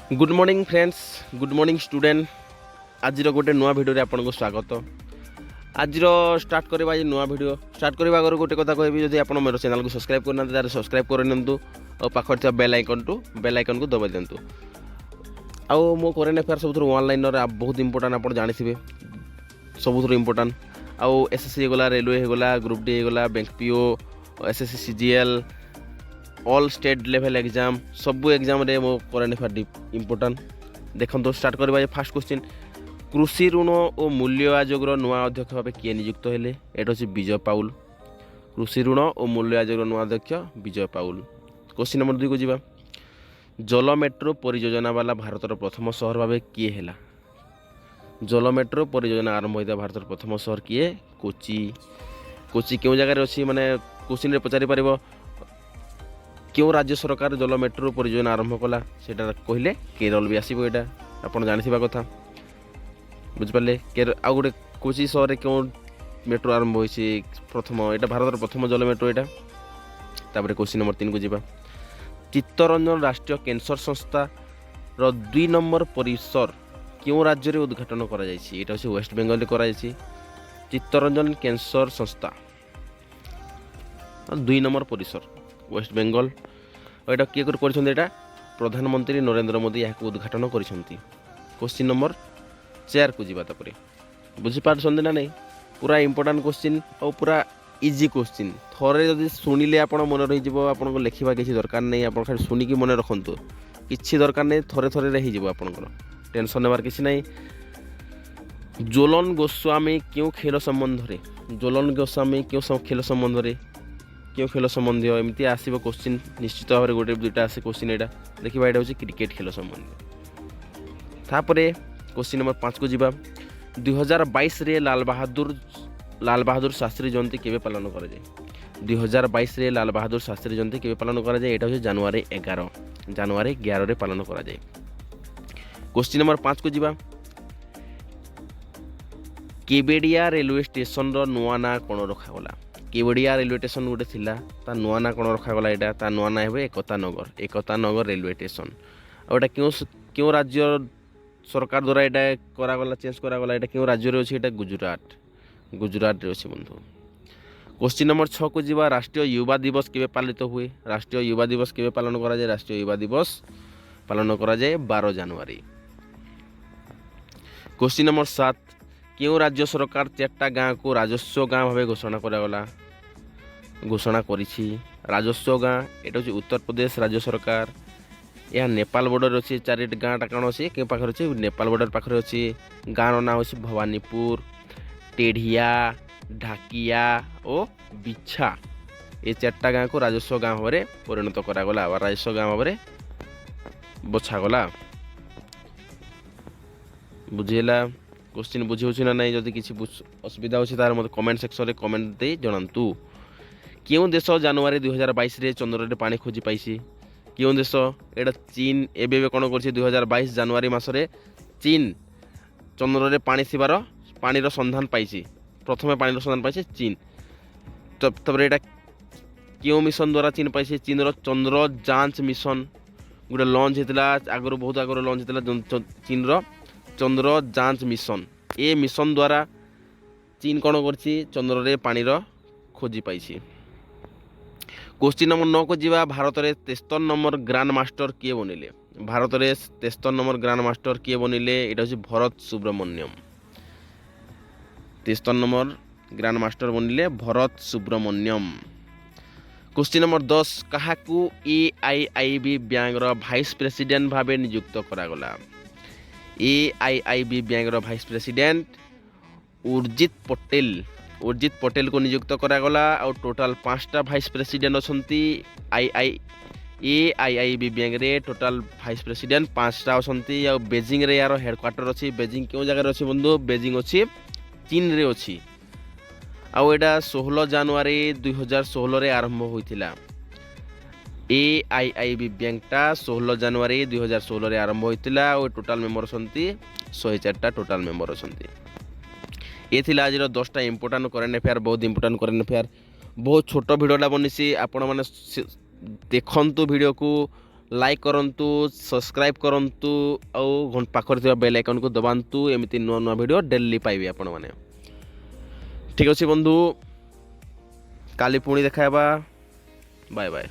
Good morning friends, good morning student. आज गोटे नुआ भिडियो आपको स्वागत। आज स्टार्ट करवा नुआ भिडियो स्टार्ट करने आगे गोटे कथा कहबी, जब आप मोर चैनल को सब्सक्राइब करना सब्सक्राइब करनी और पाखे बेल आइकन को दबाई दिंतु। आउ मो करेन्ट अफेयर सब ऑनलाइन बहुत इंपोर्टाट आप जानी सब इंपोर्टाट। आउ एसएससी होगा, रेलवे होगा, ग्रुप डी होगा, bank PO, SSC CGL, all state level exam सबू एग्जाम रे मो करेन्ट अफेयर इंपोर्टाट। देखो स्टार्ट करवा। फास्ट क्वेश्चन, कृषि ऋण और मूल्य आयोगर नुआ अध्यक्ष भाव किए नियुक्त हेले? एटा हूँ विजय पाउल। कृषि ऋण और मूल्य आयोगर नुआ अध्यक्ष विजय पाउल। क्वेश्चन नंबर 2 को जीवा। जल मेट्रो परियोजना वाला भारतर प्रथम सहर भाव किए हेला? जल मेट्रो परियोजना आरंभ होता भारतर प्रथम सहर किए? कोची। कोची क्यों जगार अच्छी माने क्वेश्चन रे पचारि पारिबो क्यों राज्य सरकार जल मेट्रो परियोजना आरंभ कला? सेटा कहले केरल भी आसो। यहाँ आप जाना कथा बुझिपारे। आ गोटे कोची सहर में क्यों मेट्रो आरंभ होती प्रथम? यहाँ भारत प्रथम जल मेट्रो यहाँ। तापर क्वेश्चन नंबर 3 को जीवा। चित्तरंजन राष्ट्रीय कैंसर संस्था रो 2 नंबर परिसर क्यों राज्य में उद्घाटन करा जायछि? एटा हচ্ছে वेस्ट बेंगल रे करा जायछि। चित्तरंजन कैंसर संस्था 2 नंबर परिसर वेस्ट बेंगल। और यहाँ किए कर प्रधानमंत्री नरेंद्र मोदी यहाँ उद्घाटन कर। क्वेश्चन नंबर 4 को जीवा। तापर बुझीपार्छन्ति ना नहीं? पूरा इंपोर्टाट क्वेश्चन और पूरा इजी क्वेश्चन। थोड़े जब शुणिले आप मन रही आपको लिखा किसी दरकार नहीं। आप खाली शुणिकी मन रखु, किसी दरकार नहीं। थोड़े थोड़े आपंकर टेंशन नेबार किसी नहीं। जोलन गोस्वामी क्यों खेल संबंध रे? जोलन गोस्वामी क्यों खेल संबंध रे? क्यों खेल संबंधी एमती आसो क्वेश्चन निश्चित भाव में गोटे दुईटा आसे क्वेश्चन। यहाँ देखा यहाँ हूँ क्रिकेट खेल संबंधी। तापर क्वेश्चन नंबर 5 को जीवा। 2022 रे लाल बहादुर शास्त्री जयंती केवे पालन करा जाए? 2022 रे लाल बहादुर शास्त्री जयंती केवे पालन करा जाए? यहाँ हूँ जनवरी 11 रे पालन करा जाए। क्वेश्चन नंबर 5 को जीवा। केवेडिया रेलवे स्टेशन रो नुआ ना कौन रखागला? केवड़िया रेलवे स्टेशन गोटे थिला, ता नुआ ना कौन रखागला? यहाँ ता नुआ ना हे एकता नगर रेलवे स्टेशन। और क्यों क्यों राज्य सरकार द्वारा यहाँ करागला चेंज करागला? यहाँ क्यों राज्य रे अछि? गुजरात रे अछि बंधु। क्वेश्चन नंबर 6 को जीवा। राष्ट्रीय युवा दिवस केवे पालित हुए? राष्ट्रीय युवा दिवस केवे पालन करा जाए? राष्ट्रीय युवा दिवस पालन करा जाए 12 जनवरी। क्वेश्चन नंबर 7, क्यों राज्य सरकार 4टा गाँव को राजस्व गाँव भाव घोषणा करिछि? राजस्व गाँव एटा हूँ उत्तर प्रदेश राज्य सरकार। यह नेपाल बॉर्डर अच्छी 4 गाँटा कौन अच्छी क्यों पाखे अच्छी? नेपाल बॉर्डर पाखे अच्छी। गाँव ना हूँ भवानीपुर, टेढ़िया, ढाकिया और बिछा। ये 4टा गाँव को राजस्व गाँव भाव में परिणत करागला, राजस्व गाँव भाव में बछागला। बुझेला? क्वेश्चन बुझे ना नहीं? जदि किसी असुविधा अच्छी तार मत कमेंट सेक्शन में कमेंट दे जनातु। क्यों देश जनवरी 2022 रे चंद्र रे पानी खोजी पाइसी? क्यों देश? एटा चीन। एबे कौन कर 2022 जनवरी मासरे चीन चंद्र रे पानी थिबार पानी संधान पाइसी। प्रथम पानी संधान पाइसे चीन। तब एटा क्यों मिशन द्वारा चीन पाइसे? चीन रो चंद्र जांच मिशन गोटे लॉन्च होता आगु, बहुत आगु लॉन्च होता चीन रो चंद्र जांच मिशन। ए मिशन द्वारा चीन कौन कर चंद्र रे पानी खोजी पाइसी। क्वेश्चन नंबर 9 को जीवा। भारत में 73 नंबर ग्रांड मास्टर किए बनिले? भारत में 73 नंबर ग्रांड मास्टर किए बनिले? यहाँ हूँ Bharat Subramanyam. 73 number grand master बनिले भरत सुब्रमण्यम। क्वेश्चन नंबर 10, काहाकू एआईआईबी बैंक भाइस प्रेसिडेंट भाव नियुक्त करागला? AIIB bank vice president Urjit Patel को नियुक्त करागला। और टोटाल 5टा भाइस प्रेसिडेंट अच्छी एआईआईबी बैंक रे। टोटाल भाइस प्रेसिडेंट 5टा अच्छी। और बेजिंग रे यार हेडक्वार्टर अच्छी। बेजिंग क्यों जगह अच्छी बंधु? बेजिंग अच्छी चीन रे अच्छी। आउ एटा 16 जनवरी 2016 रे आरंभ होइथिला। एआईआईबी बैंकटा 16 जनवरी 2016 रे आरंभ होइथिला। और टोटाल मेंबर अच्छी 104टा टोटाल मेंबर अच्छी। ये थिला आज 10टा इंपोर्टाट करेन्ट अफेयर। बहुत इंपोर्टाट करेन्ट अफेयर। बहुत छोट भिडियोटा बनी आपण मैंने देखंतु वीडियो को लाइक करंतु सब्सक्राइब करंतु आउ पाखर थिबा बेल आइकन को दबांतु एमिति नुआ नुआ वीडियो डेली पाइबे आपण माने। ठीक अछि बंधु, काली पुणी देखाबा। Bye bye.